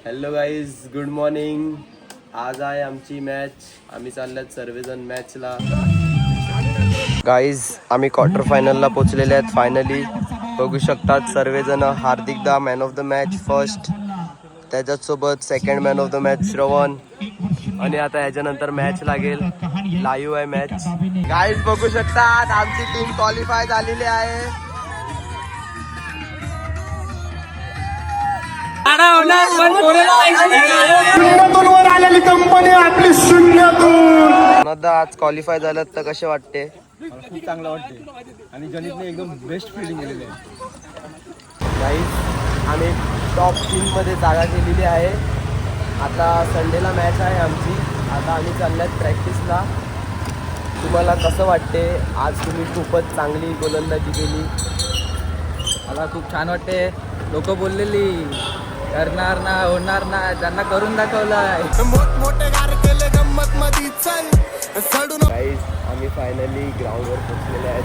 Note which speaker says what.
Speaker 1: Hello guys, good morning. आज आहे आमची मॅच. आम्ही चालल्यात सर्वजण मॅचला. गाईज, आम्ही क्वार्टर फायनलला पोचलेले आहेत. फायनली बघू शकतात सर्वजण. हार्दिकदा man of the match first, त्याच्यासोबत second man of the match Shravan. आणि आता ह्याच्यानंतर मॅच लागेल. लाईव्ह आहे मॅच. गाईज बघू शकतात आमची टीम क्वालिफाय झालेली आहे.
Speaker 2: आलेली कंपनी आपली शून्यातून.
Speaker 1: आज क्वालिफाय झालं तर कसे वाटते?
Speaker 3: खूप चांगलं वाटते आणि गणितने एकदम बेस्ट फिल्डिंग केलेली आहे.
Speaker 1: गाईज, आम्ही टॉप 3मध्ये जागा केलेली आहे. आता संडेला मॅच आहे आमची. आता आम्ही चालल्यात प्रॅक्टिसला. तुम्हाला कसं वाटते? आज तुम्ही खूपच चांगली गोलंदाजी केली.
Speaker 3: मला खूप छान वाटते. लोक बोललेली करणार ना, होणार ना, त्यांना करून दाखवलंय.
Speaker 1: गाईज, आम्ही फायनली ग्राउंडवर पोचलेले आहेत.